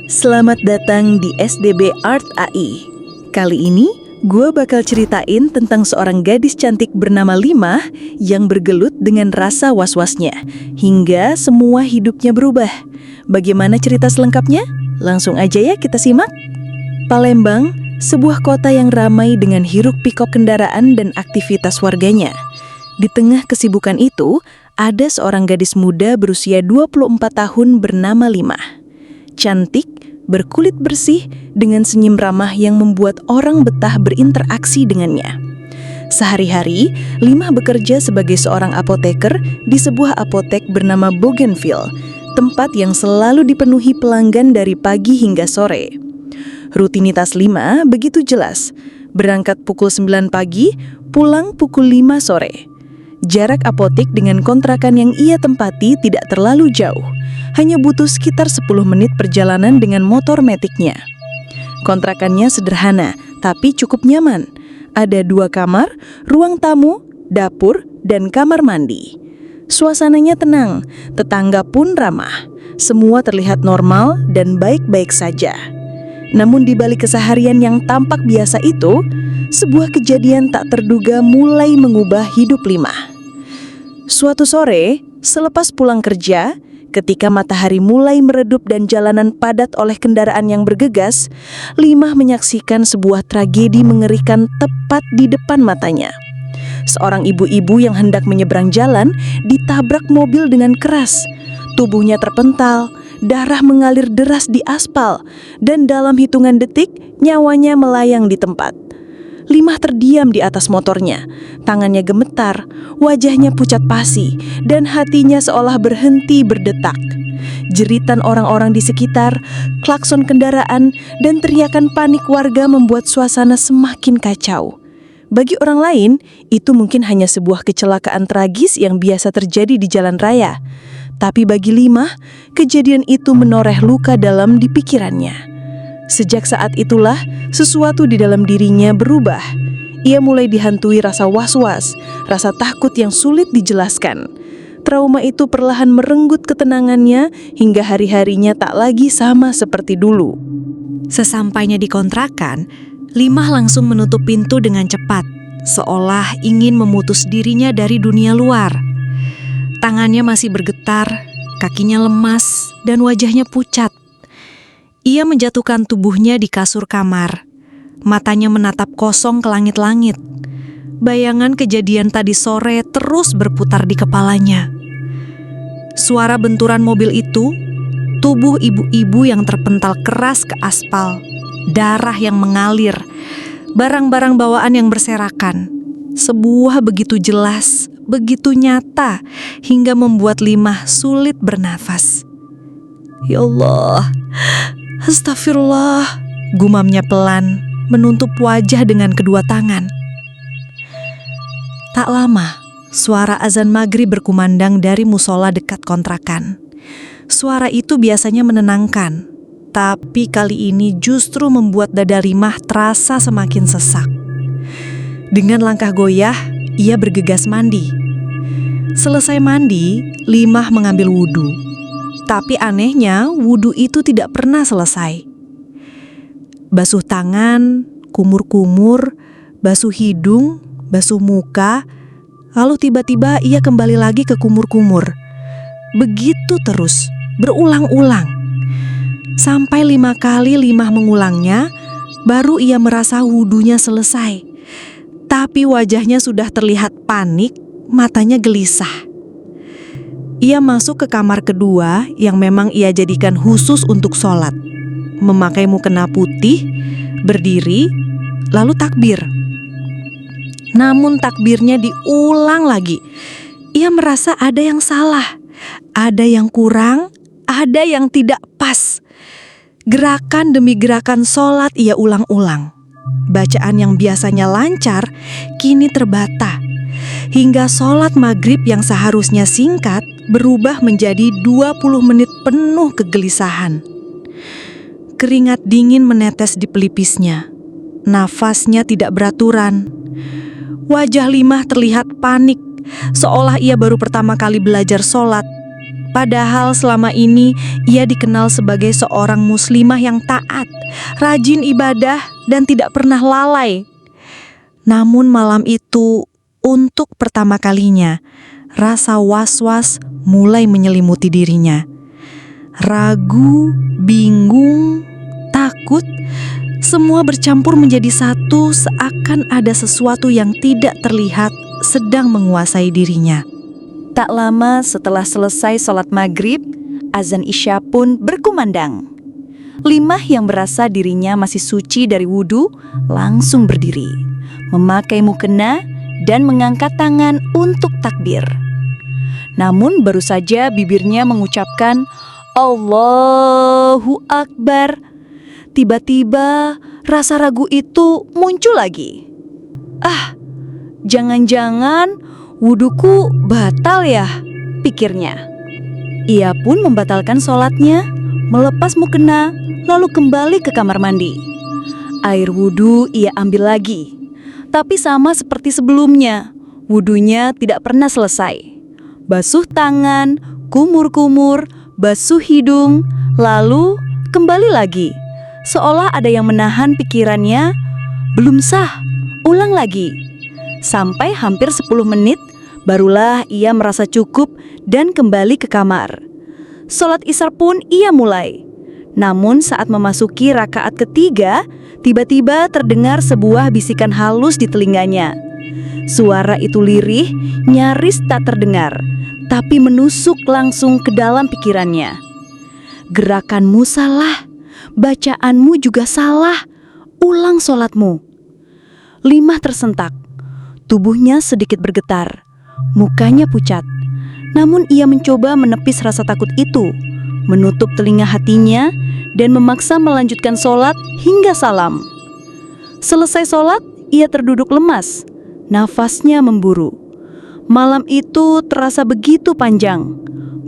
Selamat datang di SDB Art AI. Kali ini, gue bakal ceritain tentang seorang gadis cantik bernama Limah yang bergelut dengan rasa was-wasnya, hingga semua hidupnya berubah. Bagaimana cerita selengkapnya? Langsung aja ya kita simak. Palembang, sebuah kota yang ramai dengan hiruk-pikuk kendaraan dan aktivitas warganya. Di tengah kesibukan itu, ada seorang gadis muda berusia 24 tahun bernama Limah. Cantik, berkulit bersih, dengan senyum ramah yang membuat orang betah berinteraksi dengannya. Sehari-hari, Limah bekerja sebagai seorang apoteker di sebuah apotek bernama Bougainville, tempat yang selalu dipenuhi pelanggan dari pagi hingga sore. Rutinitas Limah begitu jelas, berangkat pukul 9 pagi, pulang pukul 5 sore. Jarak apotek dengan kontrakan yang ia tempati tidak terlalu jauh, hanya butuh sekitar 10 menit perjalanan dengan motor metiknya. Kontrakannya sederhana, tapi cukup nyaman. Ada 2 kamar, ruang tamu, dapur, dan kamar mandi. Suasananya tenang, tetangga pun ramah. Semua terlihat normal dan baik-baik saja. Namun di balik keseharian yang tampak biasa itu, sebuah kejadian tak terduga mulai mengubah hidup Limah. Suatu sore, selepas pulang kerja, ketika matahari mulai meredup dan jalanan padat oleh kendaraan yang bergegas, Limah menyaksikan sebuah tragedi mengerikan tepat di depan matanya. Seorang ibu-ibu yang hendak menyeberang jalan ditabrak mobil dengan keras. Tubuhnya terpental, darah mengalir deras di aspal, dan dalam hitungan detik nyawanya melayang di tempat. Limah terdiam di atas motornya, tangannya gemetar, wajahnya pucat pasi, dan hatinya seolah berhenti berdetak. Jeritan orang-orang di sekitar, klakson kendaraan, dan teriakan panik warga membuat suasana semakin kacau. Bagi orang lain, itu mungkin hanya sebuah kecelakaan tragis yang biasa terjadi di jalan raya. Tapi bagi Limah, kejadian itu menoreh luka dalam di pikirannya. Sejak saat itulah, sesuatu di dalam dirinya berubah. Ia mulai dihantui rasa was-was, rasa takut yang sulit dijelaskan. Trauma itu perlahan merenggut ketenangannya hingga hari-harinya tak lagi sama seperti dulu. Sesampainya di kontrakan, Limah langsung menutup pintu dengan cepat, seolah ingin memutus dirinya dari dunia luar. Tangannya masih bergetar, kakinya lemas, dan wajahnya pucat. Ia menjatuhkan tubuhnya di kasur kamar. Matanya menatap kosong ke langit-langit. Bayangan kejadian tadi sore terus berputar di kepalanya. Suara benturan mobil itu, tubuh ibu-ibu yang terpental keras ke aspal, darah yang mengalir, barang-barang bawaan yang berserakan. Sebuah begitu jelas, begitu nyata, hingga membuat Limah sulit bernafas. Ya Allah, astagfirullah, gumamnya pelan, menutup wajah dengan kedua tangan. Tak lama, suara azan maghrib berkumandang dari musola dekat kontrakan. Suara itu biasanya menenangkan, tapi kali ini justru membuat dada Limah terasa semakin sesak. Dengan langkah goyah, ia bergegas mandi. Selesai mandi, Limah mengambil wudhu. Tapi anehnya, wudhu itu tidak pernah selesai. Basuh tangan, kumur-kumur, basuh hidung, basuh muka, lalu tiba-tiba ia kembali lagi ke kumur-kumur. Begitu terus, berulang-ulang. Sampai 5 kali Limah mengulangnya, baru ia merasa wudhunya selesai. Tapi wajahnya sudah terlihat panik, matanya gelisah. Ia masuk ke kamar kedua yang memang ia jadikan khusus untuk sholat. Memakai mukena putih, berdiri, lalu takbir. Namun takbirnya diulang lagi. Ia merasa ada yang salah, ada yang kurang, ada yang tidak pas. Gerakan demi gerakan sholat ia ulang-ulang. Bacaan yang biasanya lancar, kini terbata. Hingga sholat maghrib yang seharusnya singkat, berubah menjadi 20 menit penuh kegelisahan. Keringat dingin menetes di pelipisnya. Nafasnya tidak beraturan. Wajah Limah terlihat panik, seolah ia baru pertama kali belajar sholat. Padahal selama ini ia dikenal sebagai seorang muslimah yang taat, rajin ibadah, dan tidak pernah lalai. Namun malam itu, untuk pertama kalinya, rasa was-was mulai menyelimuti dirinya. Ragu, bingung, takut, semua bercampur menjadi satu, seakan ada sesuatu yang tidak terlihat sedang menguasai dirinya. Tak lama setelah selesai sholat maghrib, azan Isya pun berkumandang. Limah yang berasa dirinya masih suci dari wudhu langsung berdiri, memakai mukena dan mengangkat tangan untuk takbir. Namun baru saja bibirnya mengucapkan Allahu Akbar, tiba-tiba rasa ragu itu muncul lagi. Jangan-jangan wudhuku batal ya, pikirnya. Ia pun membatalkan sholatnya, melepas mukena, lalu kembali ke kamar mandi. Air wudhu ia ambil lagi, tapi sama seperti sebelumnya, wudhunya tidak pernah selesai. Basuh tangan, kumur-kumur, basuh hidung, lalu kembali lagi. Seolah ada yang menahan pikirannya, belum sah, ulang lagi. Sampai hampir 10 menit, barulah ia merasa cukup dan kembali ke kamar. Sholat Isya pun ia mulai. Namun saat memasuki rakaat ketiga, tiba-tiba terdengar sebuah bisikan halus di telinganya. Suara itu lirih, nyaris tak terdengar, tapi menusuk langsung ke dalam pikirannya. Gerakanmu salah, bacaanmu juga salah, ulang sholatmu. Limah tersentak, tubuhnya sedikit bergetar, mukanya pucat. Namun ia mencoba menepis rasa takut itu, menutup telinga hatinya, dan memaksa melanjutkan sholat hingga salam. Selesai sholat, ia terduduk lemas, nafasnya memburu. Malam itu terasa begitu panjang.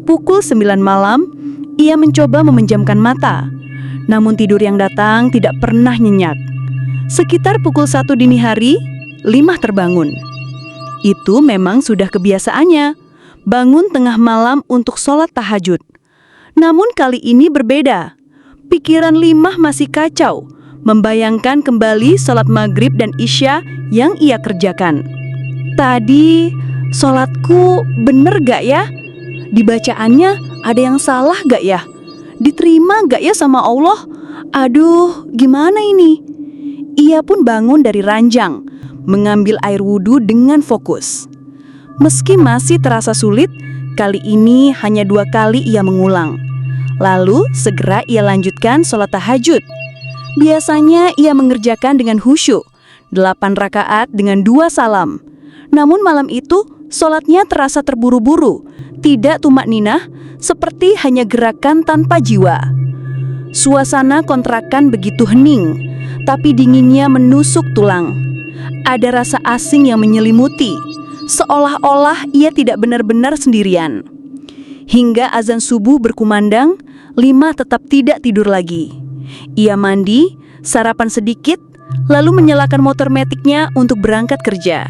Pukul 9 malam, ia mencoba memejamkan mata, namun tidur yang datang tidak pernah nyenyak. Sekitar pukul 1 dini hari, Limah terbangun. Itu memang sudah kebiasaannya, bangun tengah malam untuk sholat tahajud. Namun kali ini berbeda. Pikiran Limah masih kacau, membayangkan kembali sholat maghrib dan isya yang ia kerjakan. Tadi, sholatku bener gak ya? Dibacaannya ada yang salah gak ya? Diterima gak ya sama Allah? Aduh, gimana ini? Ia pun bangun dari ranjang, mengambil air wudhu dengan fokus. Meski masih terasa sulit, kali ini hanya 2 kali ia mengulang. Lalu segera ia lanjutkan sholat tahajud. Biasanya ia mengerjakan dengan khusyuk, 8 rakaat dengan 2 salam. Namun malam itu sholatnya terasa terburu-buru, tidak tumak ninah, seperti hanya gerakan tanpa jiwa. Suasana kontrakan begitu hening, tapi dinginnya menusuk tulang. Ada rasa asing yang menyelimuti, seolah-olah ia tidak benar-benar sendirian. Hingga azan subuh berkumandang, Limah tetap tidak tidur lagi. Ia mandi, sarapan sedikit, lalu menyalakan motor metiknya untuk berangkat kerja.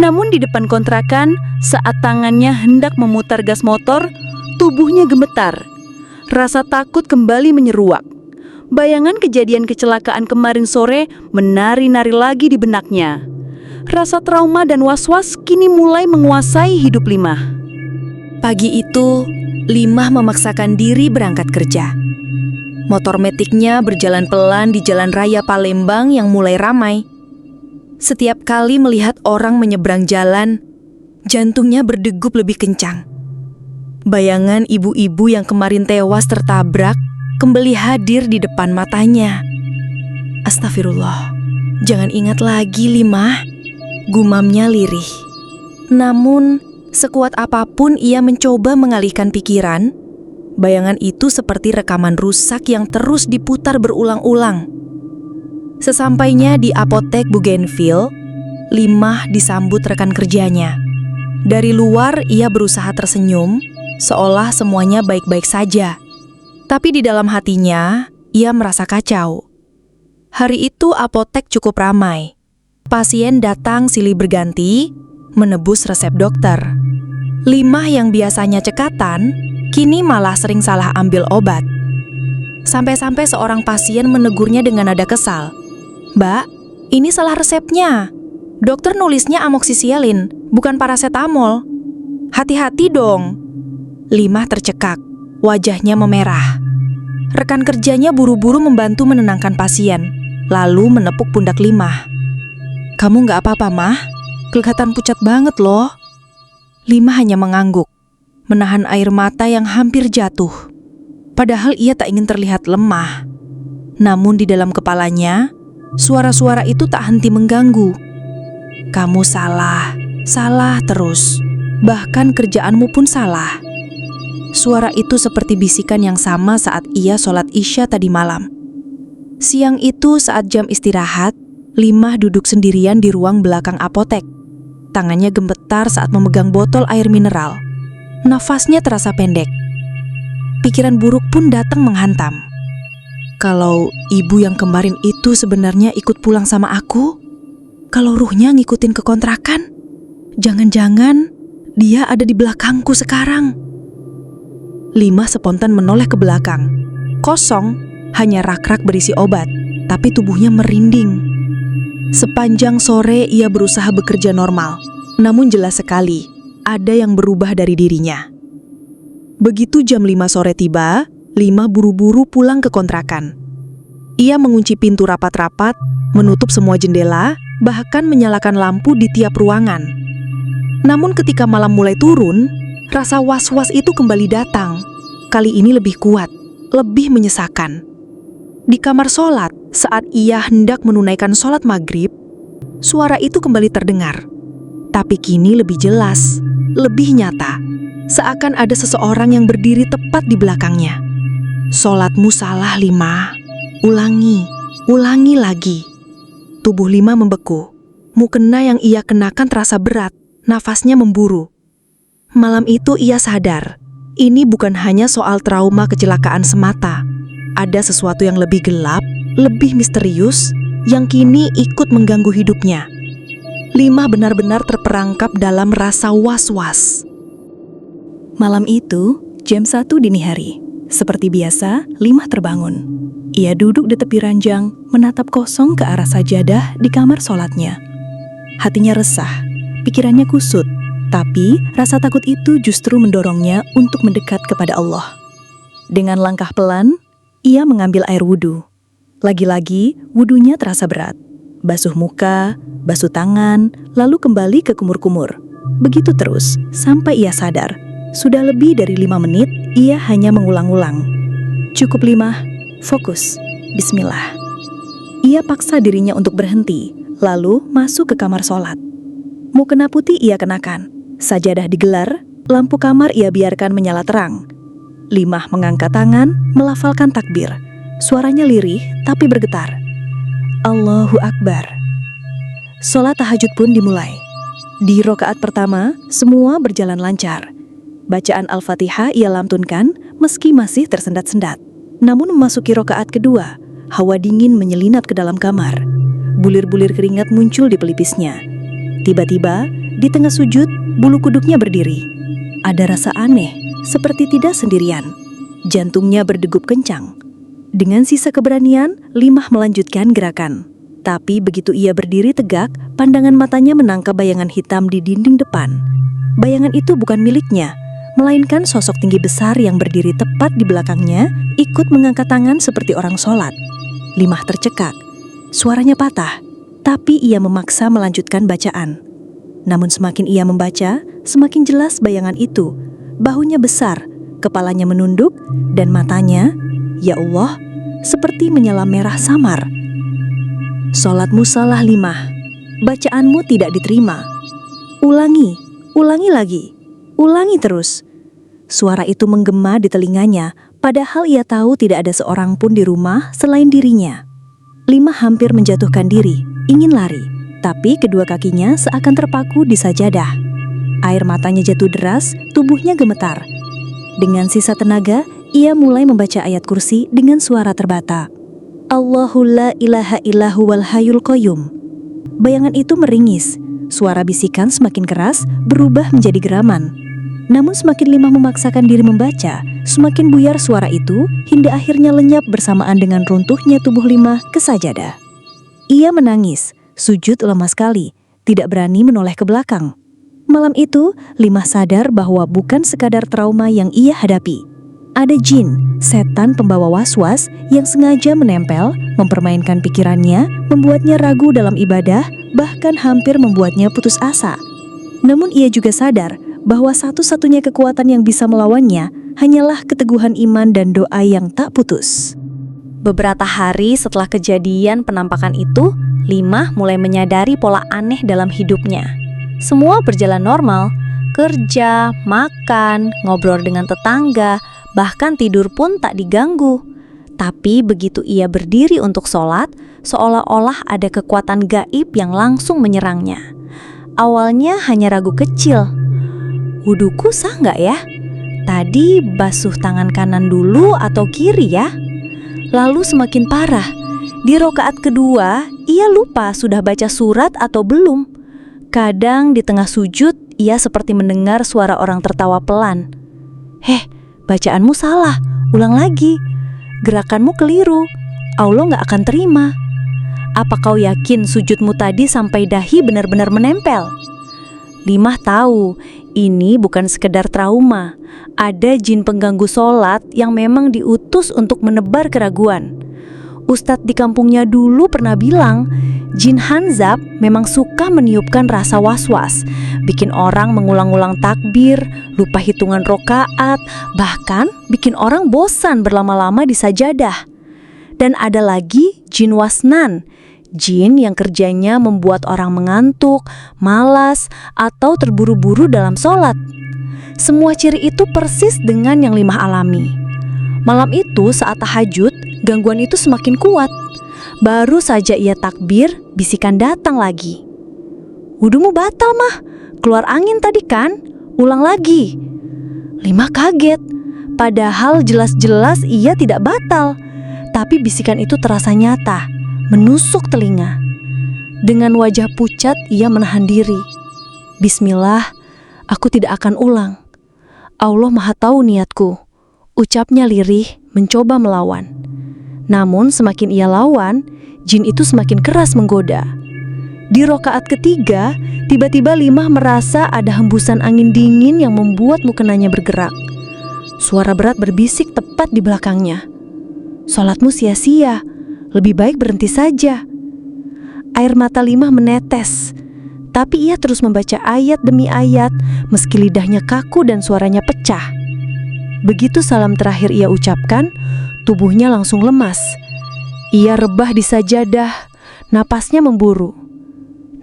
Namun di depan kontrakan, saat tangannya hendak memutar gas motor, tubuhnya gemetar. Rasa takut kembali menyeruak. Bayangan kejadian kecelakaan kemarin sore menari-nari lagi di benaknya. Rasa trauma dan was-was kini mulai menguasai hidup Limah. Pagi itu, Limah memaksakan diri berangkat kerja. Motor metiknya berjalan pelan di jalan raya Palembang yang mulai ramai. Setiap kali melihat orang menyeberang jalan, jantungnya berdegup lebih kencang. Bayangan ibu-ibu yang kemarin tewas tertabrak kembali hadir di depan matanya. Astagfirullah, jangan ingat lagi Limah, gumamnya lirih. Namun, sekuat apapun ia mencoba mengalihkan pikiran, bayangan itu seperti rekaman rusak yang terus diputar berulang-ulang. Sesampainya di apotek Bougainville, Limah disambut rekan kerjanya. Dari luar ia berusaha tersenyum, seolah semuanya baik-baik saja. Tapi di dalam hatinya, ia merasa kacau. Hari itu apotek cukup ramai. Pasien datang silih berganti, menebus resep dokter. Limah yang biasanya cekatan, kini malah sering salah ambil obat. Sampai-sampai seorang pasien menegurnya dengan nada kesal. "Mbak, ini salah resepnya. Dokter nulisnya amoksisilin, bukan paracetamol. Hati-hati dong." Limah tercekak, wajahnya memerah. Rekan kerjanya buru-buru membantu menenangkan pasien, lalu menepuk pundak Limah. "Kamu nggak apa-apa, Mah? Kelihatan pucat banget loh." Limah hanya mengangguk, menahan air mata yang hampir jatuh. Padahal ia tak ingin terlihat lemah. Namun di dalam kepalanya, suara-suara itu tak henti mengganggu. "Kamu salah, salah terus. Bahkan kerjaanmu pun salah." Suara itu seperti bisikan yang sama saat ia sholat Isya tadi malam. Siang itu saat jam istirahat, Limah duduk sendirian di ruang belakang apotek. Tangannya gemetar saat memegang botol air mineral. Nafasnya terasa pendek. Pikiran buruk pun datang menghantam. Kalau ibu yang kemarin itu sebenarnya ikut pulang sama aku? Kalau ruhnya ngikutin ke kontrakan? Jangan-jangan dia ada di belakangku sekarang. Limah spontan menoleh ke belakang. Kosong, hanya rak-rak berisi obat, tapi tubuhnya merinding. Sepanjang sore ia berusaha bekerja normal, namun jelas sekali ada yang berubah dari dirinya. Begitu jam 5 sore tiba, Limah buru-buru pulang ke kontrakan. Ia mengunci pintu rapat-rapat, menutup semua jendela, bahkan menyalakan lampu di tiap ruangan. Namun ketika malam mulai turun, rasa was-was itu kembali datang. Kali ini lebih kuat, lebih menyesakan. Di kamar sholat, saat ia hendak menunaikan sholat maghrib, suara itu kembali terdengar. Tapi kini lebih jelas, lebih nyata. Seakan ada seseorang yang berdiri tepat di belakangnya. "Sholatmu salah, Limah. Ulangi, ulangi lagi." Tubuh Limah membeku. Mukena yang ia kenakan terasa berat, nafasnya memburu. Malam itu ia sadar, ini bukan hanya soal trauma kecelakaan semata. Ada sesuatu yang lebih gelap, lebih misterius, yang kini ikut mengganggu hidupnya. Limah benar-benar terperangkap dalam rasa was-was. Malam itu, jam 1 dini hari. Seperti biasa, Limah terbangun. Ia duduk di tepi ranjang, menatap kosong ke arah sajadah di kamar sholatnya. Hatinya resah, pikirannya kusut. Tapi rasa takut itu justru mendorongnya untuk mendekat kepada Allah. Dengan langkah pelan, ia mengambil air wudhu. Lagi-lagi, wudhunya terasa berat. Basuh muka, basuh tangan, lalu kembali ke kumur-kumur. Begitu terus, sampai ia sadar. Sudah lebih dari 5 menit, ia hanya mengulang-ulang. "Cukup, Limah, fokus, bismillah." Ia paksa dirinya untuk berhenti, lalu masuk ke kamar sholat. Mukena putih ia kenakan. Sajadah digelar, lampu kamar ia biarkan menyala terang. Limah mengangkat tangan, melafalkan takbir. Suaranya lirih tapi bergetar. Allahu Akbar. Sholat tahajud pun dimulai. Di rokaat pertama, semua berjalan lancar. Bacaan Al-Fatihah ia lantunkan meski masih tersendat-sendat. Namun memasuki rokaat kedua, hawa dingin menyelinap ke dalam kamar. Bulir-bulir keringat muncul di pelipisnya. Tiba-tiba, di tengah sujud, bulu kuduknya berdiri. Ada rasa aneh, seperti tidak sendirian. Jantungnya berdegup kencang. Dengan sisa keberanian, Limah melanjutkan gerakan. Tapi begitu ia berdiri tegak, pandangan matanya menangkap bayangan hitam di dinding depan. Bayangan itu bukan miliknya, melainkan sosok tinggi besar yang berdiri tepat di belakangnya, ikut mengangkat tangan seperti orang sholat. Limah tercekak. Suaranya patah, tapi ia memaksa melanjutkan bacaan. Namun semakin ia membaca, semakin jelas bayangan itu. Bahunya besar, kepalanya menunduk, dan matanya, ya Allah, seperti menyala merah samar. Sholatmu salah, Limah. Bacaanmu tidak diterima. Ulangi, ulangi lagi, ulangi terus. Suara itu menggema di telinganya, padahal ia tahu tidak ada seorang pun di rumah selain dirinya. Limah hampir menjatuhkan diri, ingin lari. Tapi kedua kakinya seakan terpaku di sajadah. Air matanya jatuh deras, tubuhnya gemetar. Dengan sisa tenaga, ia mulai membaca ayat kursi dengan suara terbata. Allahu la ilaha illahu wal hayyul qayyum. Bayangan itu meringis, suara bisikan semakin keras berubah menjadi geraman. Namun semakin Limah memaksakan diri membaca, semakin buyar suara itu hingga akhirnya lenyap bersamaan dengan runtuhnya tubuh Limah ke sajadah. Ia menangis, sujud lemah sekali, tidak berani menoleh ke belakang. Malam itu, Limah sadar bahwa bukan sekadar trauma yang ia hadapi. Ada jin, setan pembawa was-was yang sengaja menempel, mempermainkan pikirannya, membuatnya ragu dalam ibadah, bahkan hampir membuatnya putus asa. Namun ia juga sadar bahwa satu-satunya kekuatan yang bisa melawannya hanyalah keteguhan iman dan doa yang tak putus. Beberapa hari setelah kejadian penampakan itu, Limah mulai menyadari pola aneh dalam hidupnya. Semua berjalan normal, kerja, makan, ngobrol dengan tetangga, bahkan tidur pun tak diganggu. Tapi begitu ia berdiri untuk sholat, seolah-olah ada kekuatan gaib yang langsung menyerangnya. Awalnya hanya ragu kecil. Wuduku sah nggak ya? Tadi basuh tangan kanan dulu atau kiri ya? Lalu semakin parah. Di rakaat kedua, ia lupa sudah baca surat atau belum. Kadang di tengah sujud, ia seperti mendengar suara orang tertawa pelan. "Heh, bacaanmu salah, ulang lagi. Gerakanmu keliru, Allah nggak akan terima. Apa kau yakin sujudmu tadi sampai dahi benar-benar menempel?" Limah tahu, ini bukan sekedar trauma. Ada jin pengganggu sholat yang memang diutus untuk menebar keraguan. Ustadz di kampungnya dulu pernah bilang, jin Hanzab memang suka meniupkan rasa was-was, bikin orang mengulang-ulang takbir, lupa hitungan rokaat, bahkan bikin orang bosan berlama-lama di sajadah. Dan ada lagi jin Wasnan, jin yang kerjanya membuat orang mengantuk, malas, atau terburu-buru dalam sholat. Semua ciri itu persis dengan yang Limah alami. Malam itu saat tahajud, gangguan itu semakin kuat. Baru saja ia takbir, bisikan datang lagi. "Wudumu batal mah, keluar angin tadi kan? Ulang lagi." Limah kaget, padahal jelas-jelas ia tidak batal. Tapi bisikan itu terasa nyata, menusuk telinga. Dengan wajah pucat ia menahan diri. "Bismillah, aku tidak akan ulang. Allah Maha tahu niatku," ucapnya lirih, mencoba melawan. Namun semakin ia lawan, jin itu semakin keras menggoda. Di rakaat ketiga, tiba-tiba Limah merasa ada hembusan angin dingin yang membuat mukenanya bergerak. Suara berat berbisik tepat di belakangnya. "Sholatmu sia-sia, lebih baik berhenti saja." Air mata Limah menetes, tapi ia terus membaca ayat demi ayat meski lidahnya kaku dan suaranya pecah. Begitu salam terakhir ia ucapkan, tubuhnya langsung lemas. Ia rebah di sajadah, napasnya memburu.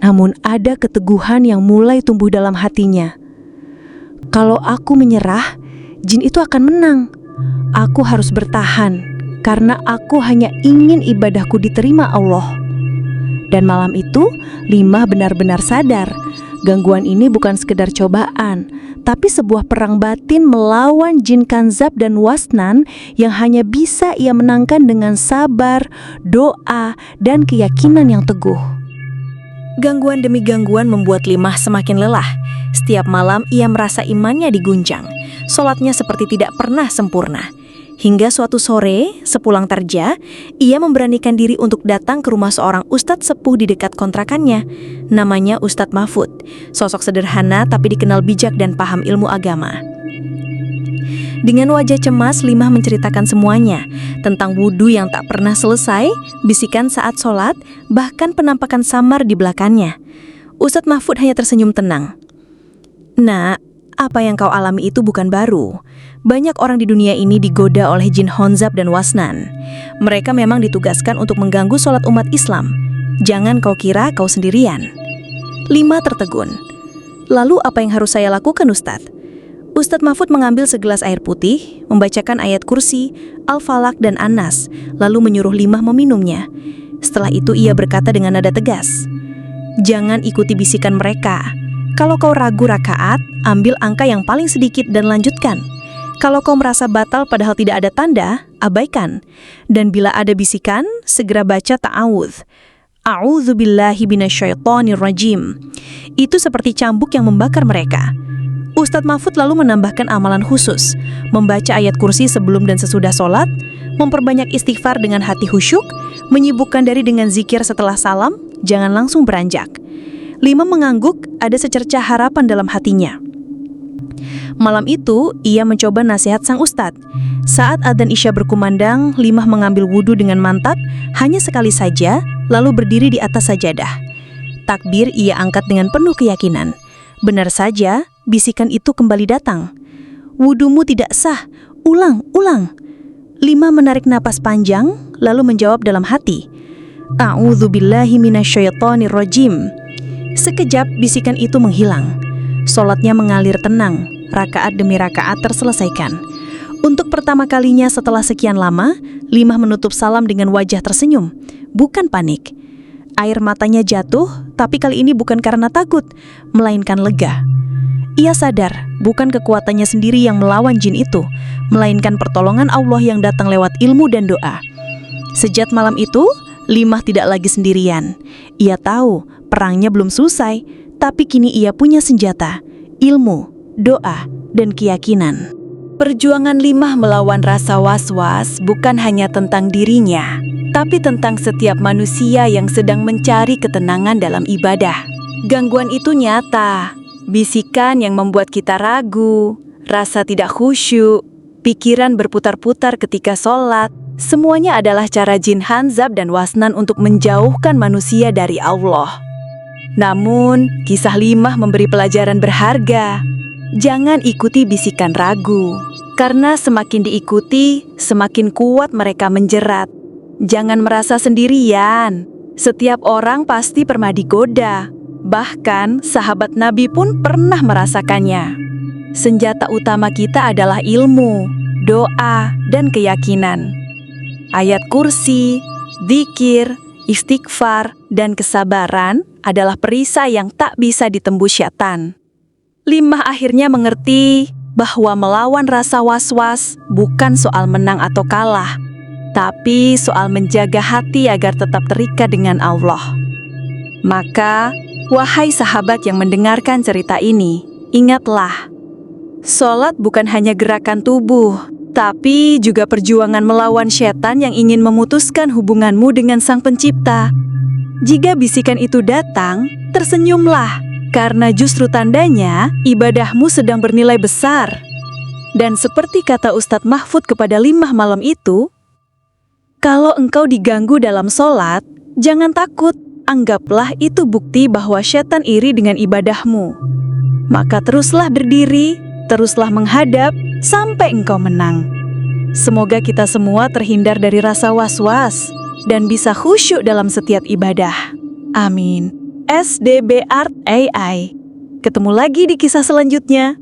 Namun ada keteguhan yang mulai tumbuh dalam hatinya. "Kalau aku menyerah, jin itu akan menang. Aku harus bertahan, karena aku hanya ingin ibadahku diterima Allah." Dan malam itu, Limah benar-benar sadar, gangguan ini bukan sekedar cobaan, tapi sebuah perang batin melawan jin Kanzab dan Wasnan yang hanya bisa ia menangkan dengan sabar, doa, dan keyakinan yang teguh. Gangguan demi gangguan membuat Limah semakin lelah. Setiap malam ia merasa imannya diguncang. Sholatnya seperti tidak pernah sempurna. Hingga suatu sore, sepulang kerja, ia memberanikan diri untuk datang ke rumah seorang ustadz sepuh di dekat kontrakannya. Namanya Ustadz Mahfud, sosok sederhana tapi dikenal bijak dan paham ilmu agama. Dengan wajah cemas, Limah menceritakan semuanya, tentang wudhu yang tak pernah selesai, bisikan saat sholat, bahkan penampakan samar di belakangnya. Ustadz Mahfud hanya tersenyum tenang. "Nak, apa yang kau alami itu bukan baru. Banyak orang di dunia ini digoda oleh jin Hanzab dan Wasnan. Mereka memang ditugaskan untuk mengganggu sholat umat Islam. Jangan kau kira kau sendirian." Limah tertegun. "Lalu apa yang harus saya lakukan, Ustadz?" Ustadz Mahfud mengambil segelas air putih, membacakan ayat kursi, Al-Falaq dan An-Nas, lalu menyuruh Limah meminumnya. Setelah itu ia berkata dengan nada tegas, "Jangan ikuti bisikan mereka. Kalau kau ragu rakaat, ambil angka yang paling sedikit dan lanjutkan. Kalau kau merasa batal padahal tidak ada tanda, abaikan. Dan bila ada bisikan, segera baca ta'awudz. A'udzubillahi minasyaitonirrajim. Itu seperti cambuk yang membakar mereka. Ustadz Mahfud lalu menambahkan amalan khusus, membaca ayat kursi sebelum dan sesudah sholat, memperbanyak istighfar dengan hati khusyuk, menyibukkan diri dengan zikir setelah salam, jangan langsung beranjak. 5 mengangguk, ada secercah harapan dalam hatinya. Malam itu, ia mencoba nasihat sang ustadz. Saat adzan Isya berkumandang, 5 mengambil wudhu dengan mantap, hanya sekali saja, lalu berdiri di atas sajadah. Takbir ia angkat dengan penuh keyakinan. Benar saja, bisikan itu kembali datang. Wudumu tidak sah, ulang. 5 menarik napas panjang, lalu menjawab dalam hati, A'udzubillahi minasyaitonirrajim. Sekejap bisikan itu menghilang. Sholatnya mengalir tenang, rakaat demi rakaat terselesaikan. Untuk pertama kalinya setelah sekian lama, 5 menutup salam dengan wajah tersenyum, bukan panik. Air matanya jatuh, tapi kali ini bukan karena takut, melainkan lega. Ia sadar, bukan kekuatannya sendiri yang melawan jin itu, melainkan pertolongan Allah yang datang lewat ilmu dan doa. Sejak malam itu, 5 tidak lagi sendirian. Ia tahu, perangnya belum selesai, tapi kini ia punya senjata, ilmu, doa, dan keyakinan. Perjuangan 5 melawan rasa was-was bukan hanya tentang dirinya, tapi tentang setiap manusia yang sedang mencari ketenangan dalam ibadah. Gangguan itu nyata, bisikan yang membuat kita ragu, rasa tidak khusyuk, pikiran berputar-putar ketika sholat, semuanya adalah cara jin Hanzab dan Wasnan untuk menjauhkan manusia dari Allah. Namun, kisah 5 memberi pelajaran berharga. Jangan ikuti bisikan ragu, karena semakin diikuti, semakin kuat mereka menjerat. Jangan merasa sendirian. Setiap orang pasti pernah digoda. Bahkan sahabat Nabi pun pernah merasakannya. Senjata utama kita adalah ilmu, doa, dan keyakinan. Ayat kursi, zikir, istighfar, dan kesabaran adalah perisai yang tak bisa ditembus syaitan. 5 akhirnya mengerti bahwa melawan rasa was-was bukan soal menang atau kalah, tapi soal menjaga hati agar tetap terikat dengan Allah. Maka, wahai sahabat yang mendengarkan cerita ini, ingatlah, sholat bukan hanya gerakan tubuh, tapi juga perjuangan melawan syaitan yang ingin memutuskan hubunganmu dengan Sang Pencipta. Jika bisikan itu datang, tersenyumlah, karena justru tandanya ibadahmu sedang bernilai besar. Dan seperti kata Ustadz Mahfud kepada 5 malam itu, kalau engkau diganggu dalam sholat, jangan takut, anggaplah itu bukti bahwa syaitan iri dengan ibadahmu. Maka teruslah berdiri, teruslah menghadap, sampai engkau menang. Semoga kita semua terhindar dari rasa was-was, dan bisa khusyuk dalam setiap ibadah. Amin. SDB Art AI. Ketemu lagi di kisah selanjutnya.